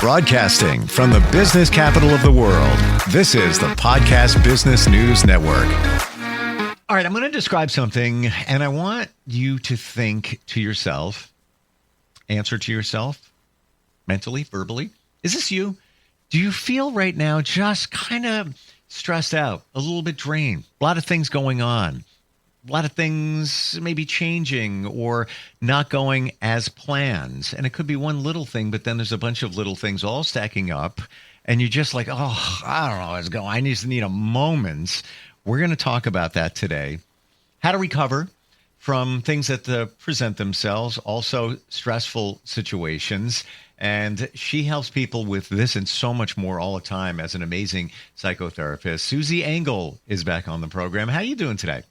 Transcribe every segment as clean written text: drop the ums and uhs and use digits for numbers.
Broadcasting from the business capital of the world, this is the Podcast Business News Network. All right, I'm going to describe something, and I want you to think to yourself, answer to yourself, mentally, verbally. Is this you? Do you feel right now just kind of stressed out, a little bit drained, a lot of things going on? A lot of things maybe changing or not going as planned. And it could be one little thing, but then there's a bunch of little things all stacking up. And you're just like, oh, I don't know what's going on. I just need a moment. We're going to talk about that today. How to recover from things that present themselves, also stressful situations. And she helps people with this and so much more all the time as an amazing psychotherapist. Susie Engel is back on the program. How are you doing today?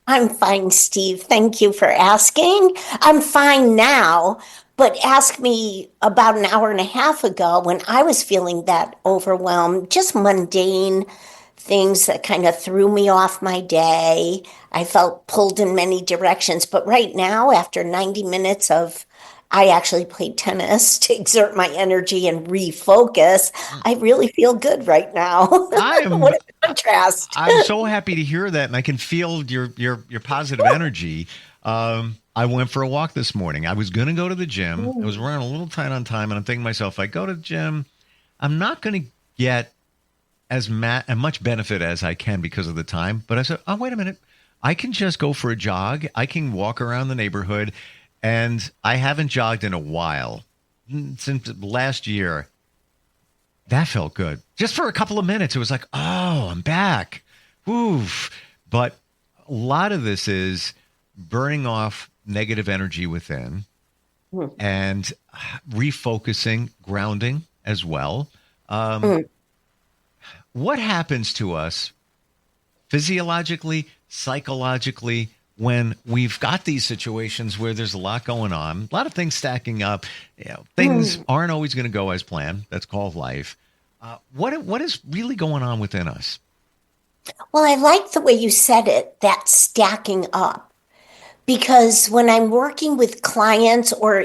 I'm fine, Steve. Thank you for asking. I'm fine now, but ask me about an hour and a half ago when I was feeling that overwhelmed, just mundane things that kind of threw me off my day. I felt pulled in many directions. But right now, after 90 minutes I actually played tennis to exert my energy and refocus. I really feel good right now. What a contrast. I'm so happy to hear that, and I can feel your positive energy. I went for a walk this morning. I was going to go to the gym. I was running a little tight on time, and I'm thinking to myself, if I go to the gym, I'm not going to get as much benefit as I can because of the time. But I said, oh, wait a minute. I can just go for a jog. I can walk around the neighborhood. And I haven't jogged in a while, since last year. That felt good. Just for a couple of minutes, it was like, oh, I'm back. Oof. But a lot of this is burning off negative energy within and refocusing, grounding as well. What happens to us physiologically, psychologically, when we've got these situations where there's a lot going on, a lot of things stacking up, things aren't always going to go as planned. That's called life. What is really going on within us? Well, I like the way you said it, that stacking up. Because when I'm working with clients or,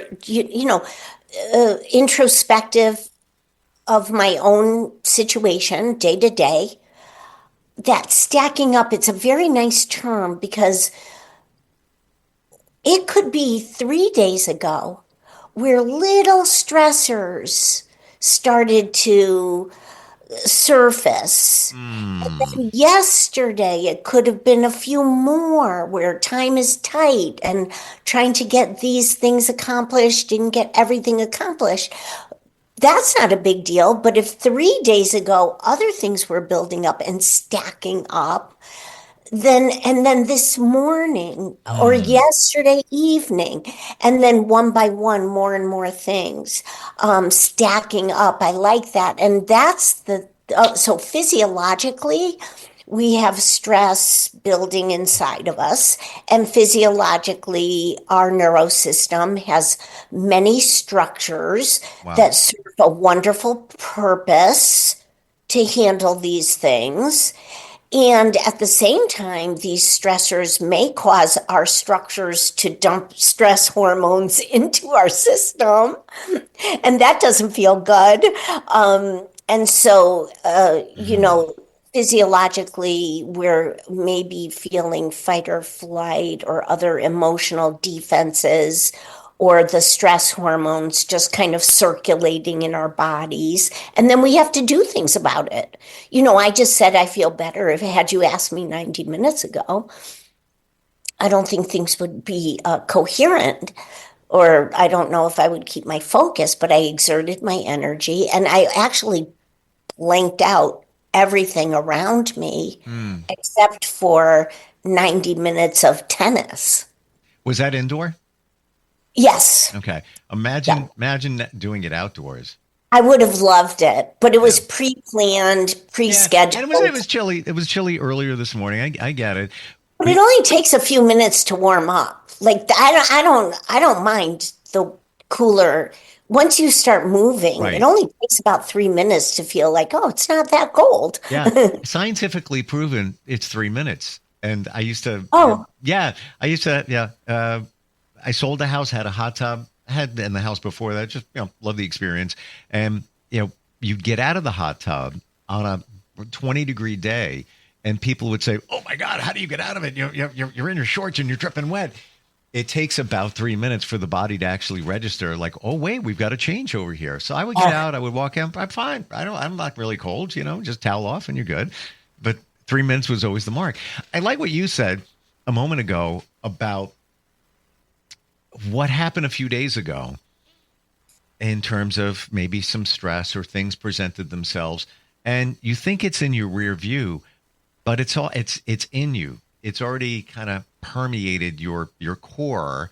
introspective of my own situation day to day, that stacking up, it's a very nice term because it could be 3 days ago where little stressors started to surface. And then yesterday, it could have been a few more where time is tight and trying to get these things accomplished, didn't get everything accomplished. That's not a big deal. But if 3 days ago, other things were building up and stacking up, then this morning or yesterday evening, and then one by one, more and more things stacking up. I like that. And that's so physiologically, we have stress building inside of us. And physiologically, our neurosystem has many structures that serve a wonderful purpose to handle these things. And at the same time, these stressors may cause our structures to dump stress hormones into our system. And that doesn't feel good. And so, physiologically, we're maybe feeling fight or flight or other emotional defenses, or the stress hormones just kind of circulating in our bodies. And then we have to do things about it. I just said I feel better. If had you asked me 90 minutes ago, I don't think things would be coherent, or I don't know if I would keep my focus, but I exerted my energy and I actually blanked out everything around me except for 90 minutes of tennis. Was that indoor? Yes. Okay. Imagine doing it outdoors. I would have loved it, but it was pre-planned, pre-scheduled. And it was chilly. It was chilly earlier this morning. I get it. But it only takes a few minutes to warm up. Like I don't mind the cooler. Once you start moving, It only takes about 3 minutes to feel like, oh, it's not that cold. Yeah. Scientifically proven it's 3 minutes. And I used to, I sold a house, had a hot tub, had in the house before that, just, loved the experience. And you'd get out of the hot tub on a 20-degree day, and people would say, "Oh my God, how do you get out of it? You're in your shorts and you're dripping wet." It takes about 3 minutes for the body to actually register, like, "Oh wait, we've got a change over here." So I would get out, I would walk out, I'm fine. I'm not really cold, just towel off and you're good. But 3 minutes was always the mark. I like what you said a moment ago about what happened a few days ago in terms of maybe some stress or things presented themselves, and you think it's in your rear view, but it's in you. It's already kind of permeated your core,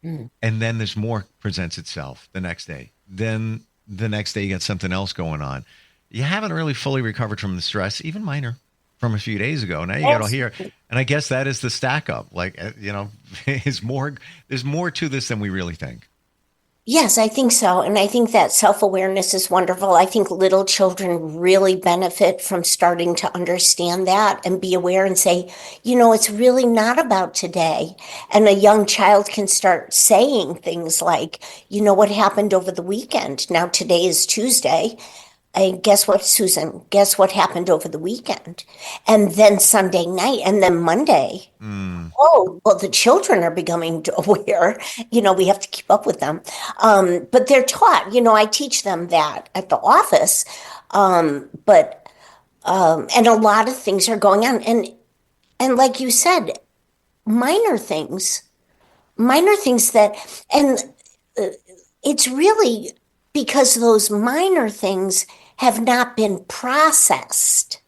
and then there's more presents itself the next day. Then the next day you got something else going on. You haven't really fully recovered from the stress, even minor, from a few days ago. Now you got all here, and I guess that is the stack up. Like there's more to this than we really think. Yes, I think so. And I think that self-awareness is wonderful. I think little children really benefit from starting to understand that and be aware and say, it's really not about today. And a young child can start saying things like, what happened over the weekend? Now today is Tuesday. And guess what, Susan? Guess what happened over the weekend? And then Sunday night, and then Monday. Oh, well, the children are becoming aware. We have to keep up with them. But they're taught, I teach them that at the office. And a lot of things are going on. And like you said, minor things and it's really because those minor things have not been processed.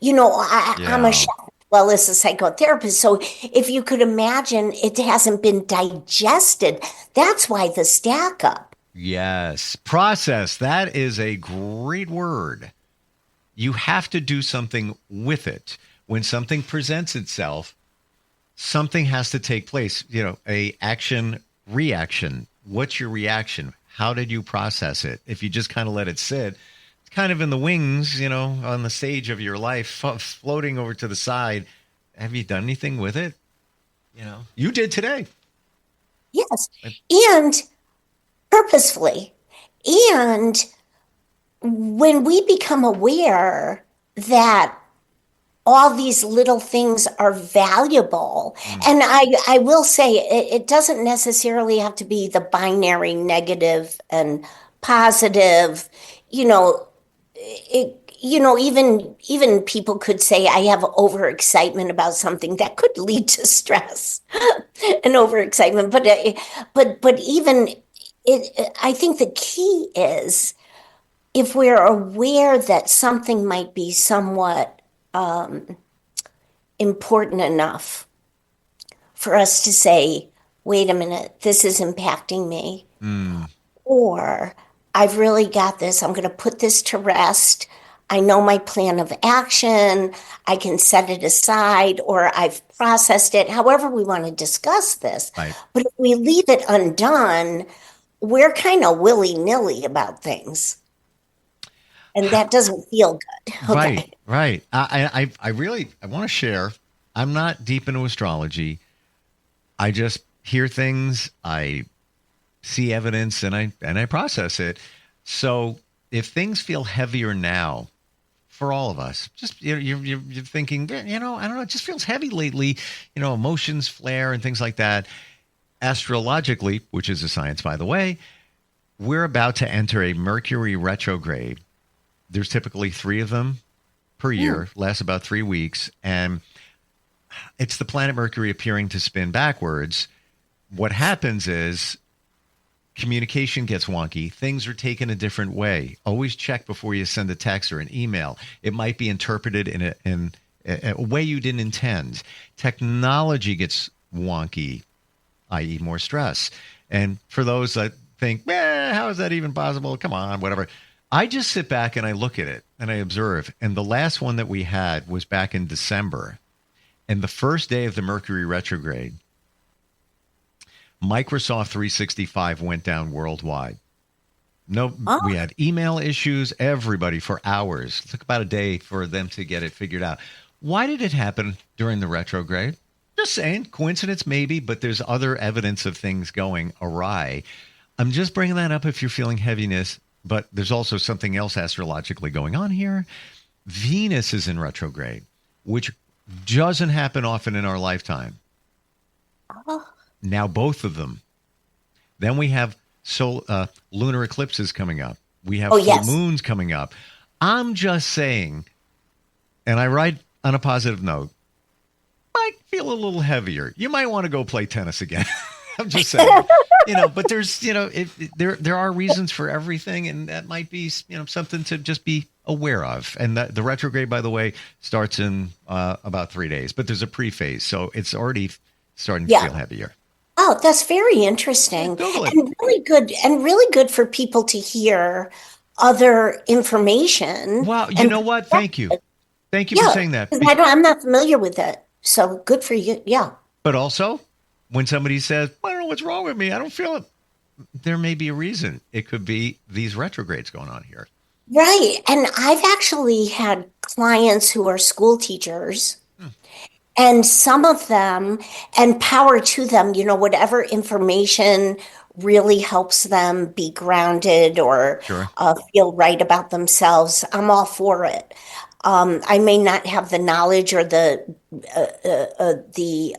I'm a chef, well, as a psychotherapist. So if you could imagine, it hasn't been digested. That's why the stack up. Yes. Process. That is a great word. You have to do something with it. When something presents itself, something has to take place. A action, reaction. What's your reaction? How did you process it? If you just kind of let it sit, it's kind of in the wings, on the stage of your life, floating over to the side. Have you done anything with it? You did today. Yes. And purposefully. And when we become aware that all these little things are valuable. And I will say it doesn't necessarily have to be the binary negative and positive. Even people could say I have overexcitement about something that could lead to stress and overexcitement. But even I think the key is if we're aware that something might be somewhat important enough for us to say, wait a minute, this is impacting me. Or I've really got this. I'm going to put this to rest. I know my plan of action. I can set it aside, or I've processed it, however we want to discuss this. Right. But if we leave it undone, we're kind of willy-nilly about things. And that doesn't feel good. Okay. Right. I want to share. I'm not deep into astrology. I just hear things. I see evidence and I process it. So if things feel heavier now for all of us, just you're thinking, I don't know, it just feels heavy lately. Emotions flare and things like that. Astrologically, which is a science, by the way, we're about to enter a Mercury retrograde. There's typically 3 of them per year, lasts about 3 weeks. And it's the planet Mercury appearing to spin backwards. What happens is communication gets wonky. Things are taken a different way. Always check before you send a text or an email. It might be interpreted in a way you didn't intend. Technology gets wonky, i.e. more stress. And for those that think, how is that even possible? Come on, whatever. I just sit back and I look at it and I observe. And the last one that we had was back in December. And the first day of the Mercury retrograde, Microsoft 365 went down worldwide. We had email issues, everybody for hours. It took about a day for them to get it figured out. Why did it happen during the retrograde? Just saying, coincidence maybe, but there's other evidence of things going awry. I'm just bringing that up if you're feeling heaviness. But there's also something else astrologically going on here. Venus is in retrograde, which doesn't happen often in our lifetime. Oh, Now, both of them. Then we have lunar eclipses coming up. We have oh full yes. moons coming up. I'm just saying, and I write on a positive note, might feel a little heavier. You might want to go play tennis again. I'm just saying, but there's, there are reasons for everything. And that might be, something to just be aware of. And the retrograde, by the way, starts in about 3 days, but there's a pre-phase. So it's already starting to feel heavier. Oh, that's very interesting. Google it. And really good for people to hear other information. Wow. You and know what? Thank you. Thank you for Yeah, saying that. 'cause I'm not familiar with it. So good for you. Yeah. But also, when somebody says, I don't know what's wrong with me, I don't feel it, there may be a reason. It could be these retrogrades going on here. Right. And I've actually had clients who are school teachers, and some of them, and power to them, whatever information really helps them be grounded or Sure. feel right about themselves. I'm all for it. I may not have the knowledge or the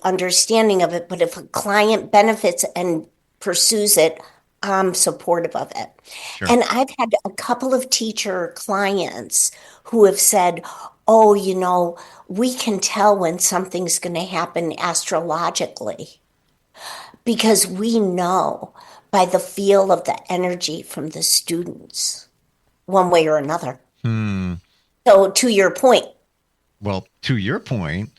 understanding of it, but if a client benefits and pursues it, I'm supportive of it. Sure. And I've had a couple of teacher clients who have said, oh, we can tell when something's going to happen astrologically because we know by the feel of the energy from the students, one way or another. So to your point. Well, to your point,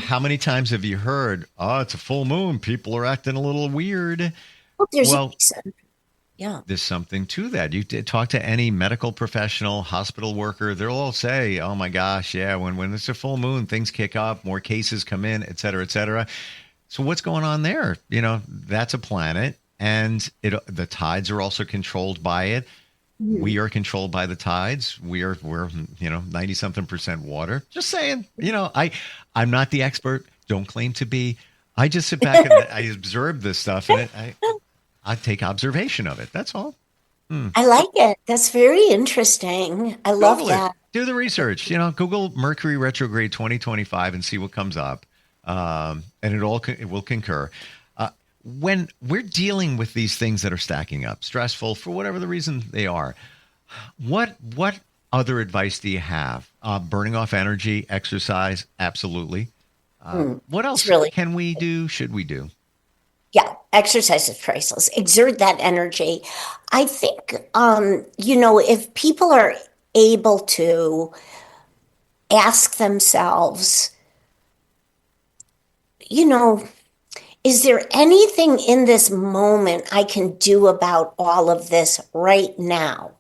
how many times have you heard, it's a full moon, people are acting a little weird? There's a reason. Yeah. There's something to that. You talk to any medical professional, hospital worker, they'll all say, oh my gosh, yeah, when it's a full moon, things kick up, more cases come in, et cetera, et cetera. So what's going on there? That's a planet, and the tides are also controlled by it. We are controlled by the tides. We're 90-something% water. Just saying, I'm not the expert. Don't claim to be. I just sit back and I observe this stuff, and I take observation of it. That's all. I like it. That's very interesting. I love that. Do the research. Google Mercury retrograde 2025 and see what comes up. And it will concur. When we're dealing with these things that are stacking up, stressful for whatever the reason they are, what other advice do you have? Burning off energy, exercise, absolutely. What else can we do? Should we do? Yeah, exercise is priceless. Exert that energy. I think, if people are able to ask themselves, is there anything in this moment I can do about all of this right now?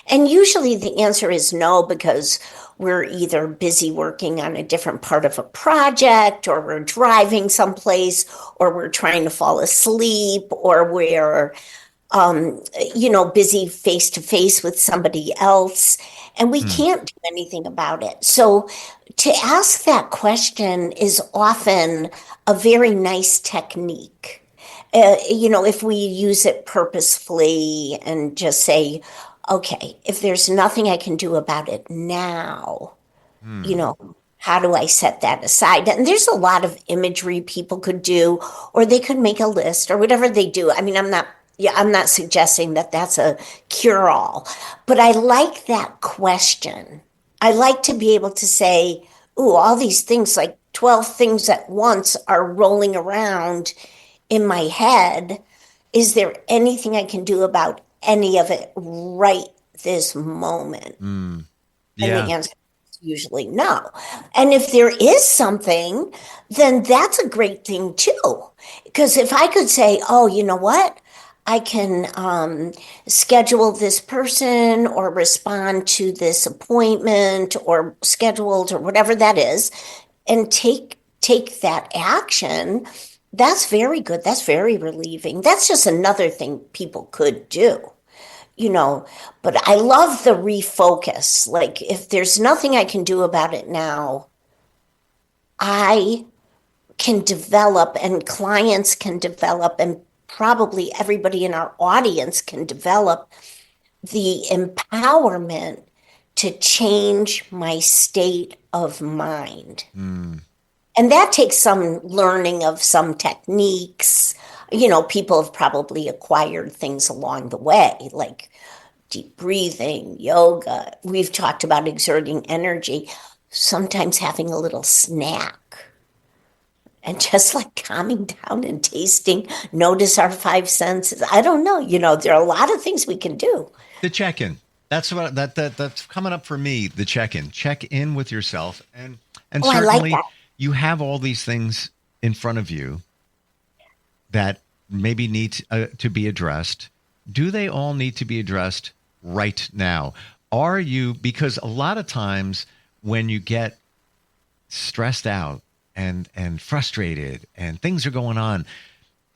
And usually the answer is no, because we're either busy working on a different part of a project, or we're driving someplace, or we're trying to fall asleep, or we're, busy face to face with somebody else, and we can't do anything about it. So to ask that question is often a very nice technique. If we use it purposefully and just say, okay, if there's nothing I can do about it now, how do I set that aside? And there's a lot of imagery people could do, or they could make a list or whatever they do. I mean, I'm not suggesting that that's a cure-all, but I like that question. I like to be able to say, ooh, all these things, like 12 things at once, are rolling around in my head. Is there anything I can do about any of it right this moment? Yeah. And the answer is usually no. And if there is something, then that's a great thing too. Because if I could say, oh, you know what? I can schedule this person or respond to this appointment or scheduled or whatever that is, and take that action. That's very good. That's very relieving. That's just another thing people could do, but I love the refocus. Like, if there's nothing I can do about it now, I can develop, and clients can develop, and probably everybody in our audience can develop the empowerment to change my state of mind. And that takes some learning of some techniques. People have probably acquired things along the way, like deep breathing, yoga. We've talked about exerting energy, sometimes having a little snack and just like calming down and tasting, notice our five senses. I don't know. There are a lot of things we can do. The check-in. That's what that's coming up for me. The check-in. Check in with yourself, and I like certainly that. you have all these things in front of you that maybe need to be addressed. Do they all need to be addressed right now? Because a lot of times when you get stressed out and frustrated and things are going on,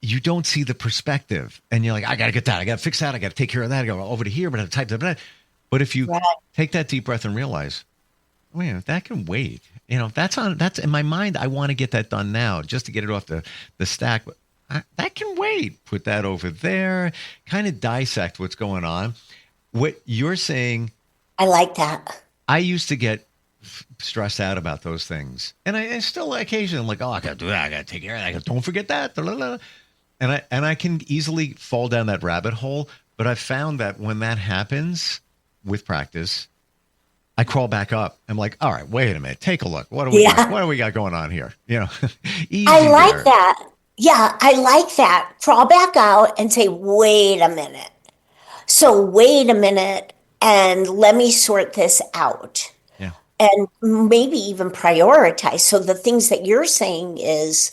you don't see the perspective, and you're like, I got to get that. I got to fix that. I got to take care of that. I go over to here, but I have to type that. But if you take that deep breath and realize, wait, that can wait. That's in my mind. I want to get that done now just to get it off the stack. But that can wait. Put that over there, kind of dissect what's going on. What you're saying. I like that. I used to get stressed out about those things, and I still occasionally I'm like, oh, I got to do that. I got to take care of that. Don't forget that. And I can easily fall down that rabbit hole. But I've found that when that happens with practice, I crawl back up. I'm like, all right, wait a minute. Take a look. What do we got going on here? Easy I like there. that. Yeah, I like that. Crawl back out and say, wait a minute. So wait a minute and let me sort this out. Yeah. And maybe even prioritize. So the things that you're saying is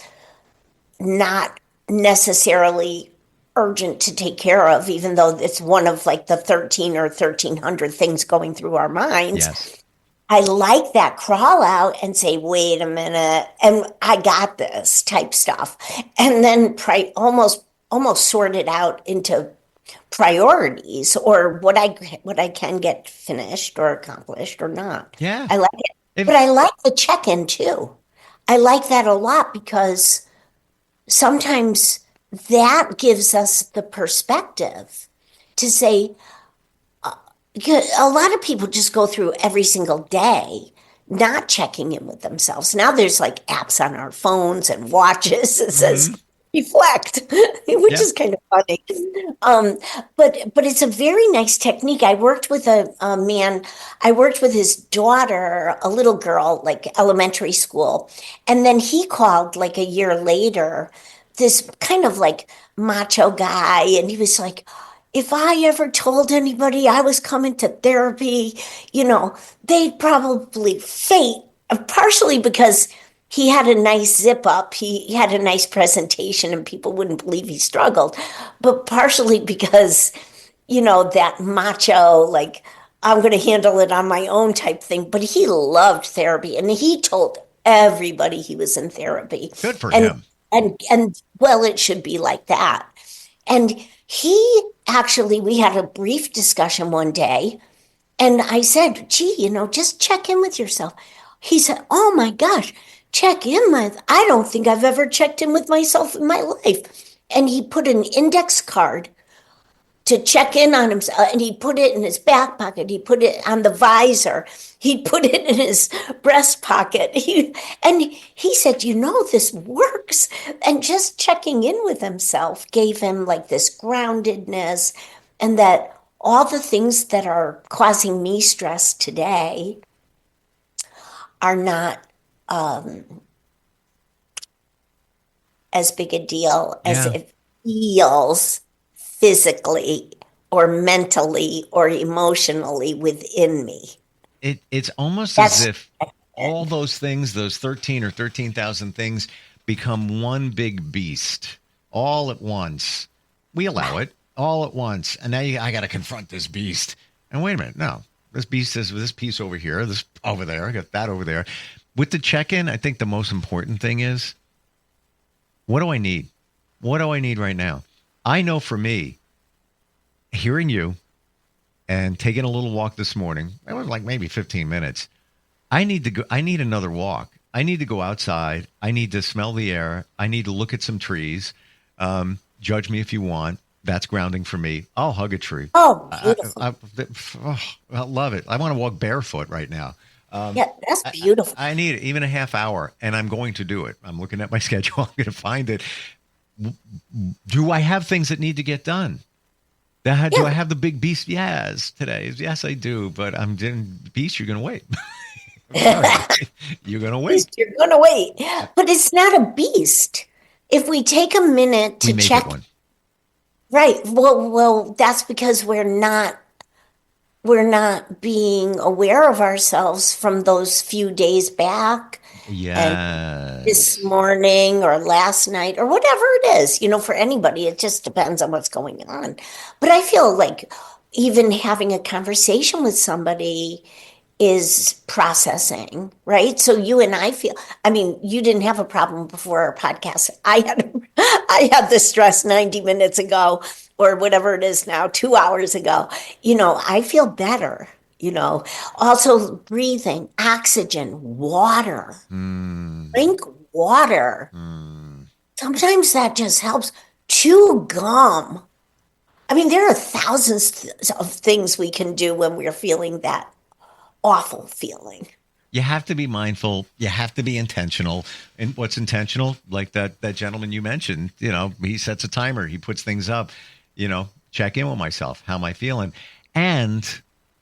not necessarily urgent to take care of, even though it's one of like the 13 or 1300 things going through our minds. Yes. I like that crawl out and say, wait a minute, and I got this type stuff. And then almost sort it out into priorities or what I can get finished or accomplished or not. Yeah. I like it. But I like the check-in too. I like that a lot because sometimes that gives us the perspective to say, a lot of people just go through every single day not checking in with themselves. Now there's like apps on our phones and watches that says reflect, which is kind of funny. But it's a very nice technique. I worked with a man. I worked with his daughter, a little girl, like elementary school. And then he called like a year later, this kind of like macho guy. And he was like, if I ever told anybody I was coming to therapy, they'd probably faint, partially because he had a nice zip up. He had a nice presentation and people wouldn't believe he struggled, but partially because, that macho, like, I'm going to handle it on my own type thing. But he loved therapy and he told everybody he was in therapy. Good for him. And well, it should be like that. And we had a brief discussion one day and I said, gee, just check in with yourself. He said, oh my gosh, I don't think I've ever checked in with myself in my life. And he put an index card to check in on himself and he put it in his back pocket. He put it on the visor. He put it in his breast pocket. He said, this works. And just checking in with himself gave him like this groundedness, and that all the things that are causing me stress today are not as big a deal as it feels physically or mentally or emotionally within me. It's almost as if all those things, those 13 or 13,000 things, become one big beast all at once. We allow it all at once. And now I got to confront this beast. And wait a minute. No, this beast is this piece over here, this over there. I got that over there. With the check-in, I think the most important thing is, what do I need? What do I need right now? I know for me, hearing you and taking a little walk this morning, it was like maybe 15 minutes. I need another walk. I need to go outside. I need to smell the air. I need to look at some trees. Judge me if you want. That's grounding for me. I'll hug a tree. Oh, I, beautiful. I love it. I want to walk barefoot right now. Yeah, that's beautiful. I need even a half hour, and I'm going to do it. I'm looking at my schedule. I'm going to find it. Do I have things that need to get done? Do I have the big beast? Yes, today. Yes, I do. But I'm doing beast. You're going to wait. You're going to wait. You're going to wait. But it's not a beast. If we take a minute to We make check. it one. Right. Well, that's because we're not being aware of ourselves from those few days back and this Yes. morning or last night or whatever it is. For anybody, it just depends on what's going on. But I feel like even having a conversation with somebody is processing, right? So you and I feel, I mean, you didn't have a problem before our podcast. I had the stress 90 minutes ago or whatever it is now, 2 hours ago. I feel better, Also breathing, oxygen, water, drink water. Sometimes that just helps. Chew gum. I mean, there are thousands of things we can do when we're feeling that awful feeling. You have to be mindful. You have to be intentional. And what's intentional? Like that gentleman you mentioned, he sets a timer. He puts things up, check in with myself. How am I feeling? And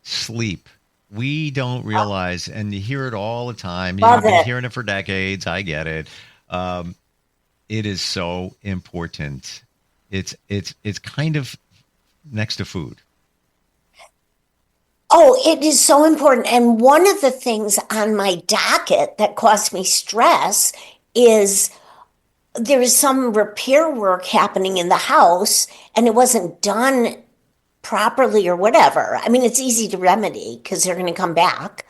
sleep. We don't realize, and you hear it all the time. You've been hearing it for decades. I get it. It is so important. It's kind of next to food. Oh, it is so important. And one of the things on my docket that caused me stress is there is some repair work happening in the house and it wasn't done properly or whatever. I mean, it's easy to remedy because they're going to come back.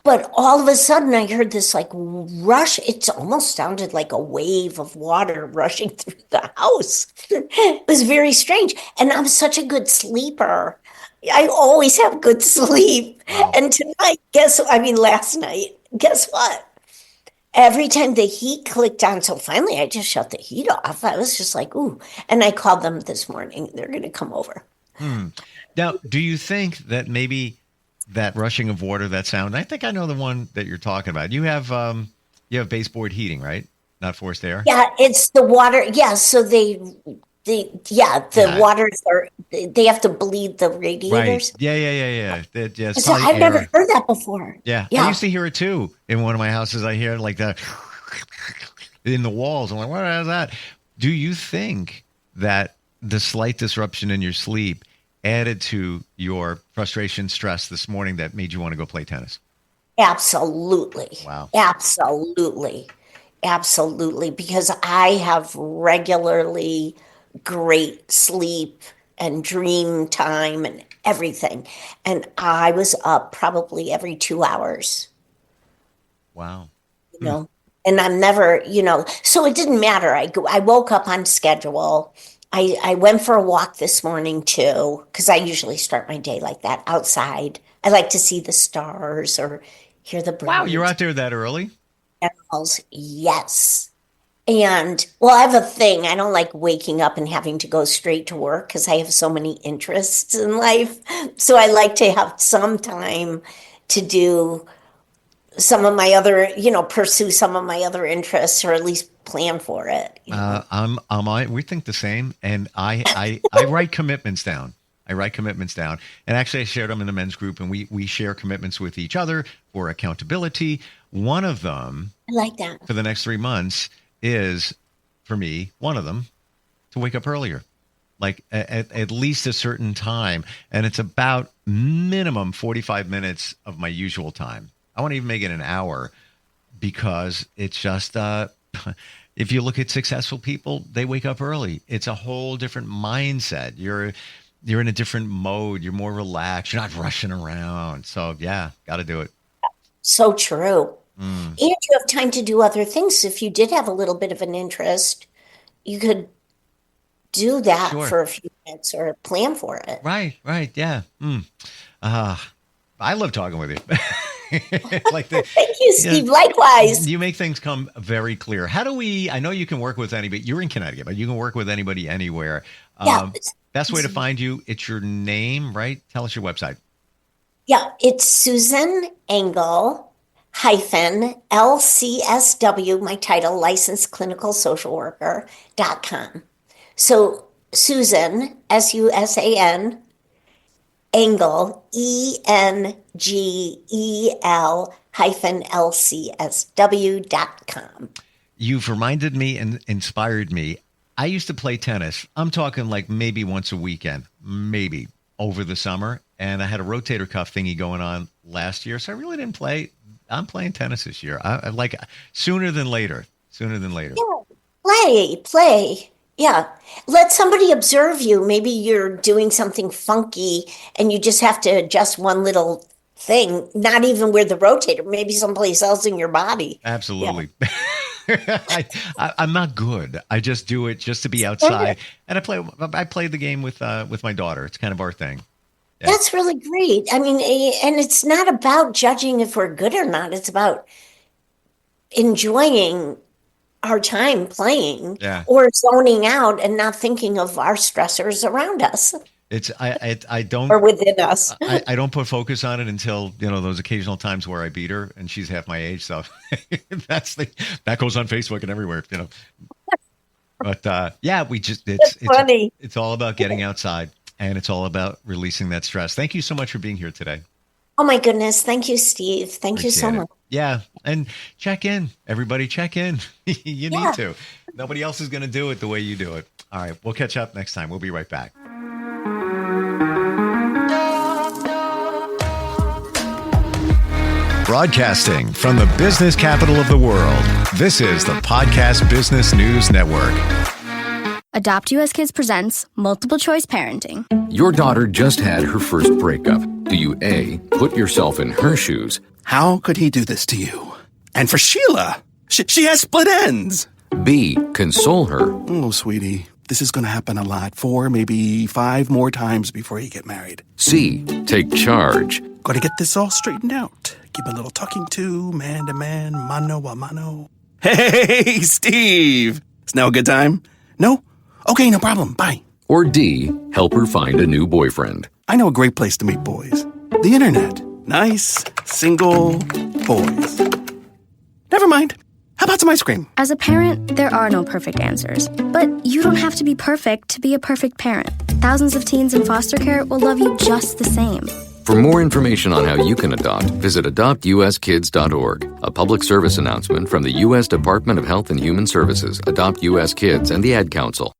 But all of a sudden I heard this like rush. It almost sounded like a wave of water rushing through the house. It was very strange. And I'm such a good sleeper. I always have good sleep. Wow. And tonight, last night, guess what? Every time the heat clicked on, so finally I just shut the heat off. I was just like, ooh. And I called them this morning. They're going to come over. Now, do you think that maybe that rushing of water, that sound, I think I know the one that you're talking about. You have baseboard heating, right? Not forced air? Yeah, it's the water. Yeah, so waters are, they have to bleed the radiators. Right. Yeah. It's So probably I've never air. heard that before. Yeah. I used to hear it too. In one of my houses, I hear like that in the walls. I'm like, what is that? Do you think that the slight disruption in your sleep added to your frustration, stress this morning that made you want to go play tennis? Absolutely. Wow. Absolutely. Because I have regularly great sleep and dream time and everything. And I was up probably every 2 hours. Wow. And I'm never, so it didn't matter. I woke up on schedule. I went for a walk this morning too, because I usually start my day like that outside. I like to see the stars or hear the birds. Wow, you're out there that early? Animals, yes. And I have a thing. I don't like waking up and having to go straight to work because I have so many interests in life. So I like to have some time to do some of my other, pursue some of my other interests or at least plan for it. We think the same. And I write commitments down. And actually I shared them in the men's group, and we share commitments with each other for accountability. One of them, I like that, for the next 3 months is, for me, one of them, to wake up earlier, like at least a certain time. And it's about minimum 45 minutes of my usual time. I want to even make it an hour, because it's just, if you look at successful people, they wake up early. It's a whole different mindset. You're in a different mode. You're more relaxed. You're not rushing around. So yeah, got to do it. So true. And you have time to do other things. If you did have a little bit of an interest, you could do that for a few minutes or plan for it. Right. Yeah. I love talking with you. Like Thank you, Steve. Likewise. you make things come very clear. How do we? I know you can work with anybody. You're in Connecticut, but you can work with anybody anywhere. Yeah. Best way to find you, it's your name, right? Tell us your website. Yeah, it's Susan Engel -LCSW, my title, licensed clinical social worker.com. So Susan, SUSAN, Engel, ENGEL -LCSW.com. You've reminded me and inspired me. I used to play tennis. I'm talking like maybe once a weekend, maybe over the summer. And I had a rotator cuff thingy going on last year. So I really didn't play. I'm playing tennis this year. I like sooner than later. Yeah, play. Yeah. Let somebody observe you. Maybe you're doing something funky and you just have to adjust one little thing, not even where the rotator, maybe someplace else in your body. Absolutely. Yeah. I'm not good. I just do it just to be outside. And I play the game with my daughter. It's kind of our thing. Yeah. That's really great. I mean, and it's not about judging if we're good or not. It's about enjoying our time playing or zoning out and not thinking of our stressors around us. I don't or within us. I don't put focus on it until those occasional times where I beat her and she's half my age. So that goes on Facebook and everywhere. But it's funny. It's all about getting outside and it's all about releasing that stress. Thank you so much for being here today. Oh my goodness. Thank you, Steve. Thank you so much. Yeah. And check in. Everybody check in. You need to. Nobody else is going to do it the way you do it. All right. We'll catch up next time. We'll be right back. Broadcasting from the business capital of the world, this is the Podcast Business News Network. Adopt US Kids presents Multiple Choice Parenting. Your daughter just had her first breakup. Do you A, put yourself in her shoes? How could he do this to you? And for Sheila, she has split ends. B, console her. Oh, sweetie, this is going to happen a lot. 4, maybe 5 more times before you get married. C, take charge. Got to get this all straightened out. Give a little talking to, man to man, mano a mano. Hey, Steve! Is now a good time? No? Okay, no problem. Bye. Or D, help her find a new boyfriend. I know a great place to meet boys. The internet. Nice, single boys. Never mind. How about some ice cream? As a parent, there are no perfect answers. But you don't have to be perfect to be a perfect parent. Thousands of teens in foster care will love you just the same. For more information on how you can adopt, visit adoptuskids.org. A public service announcement from the U.S. Department of Health and Human Services, Adopt U.S. Kids, and the Ad Council.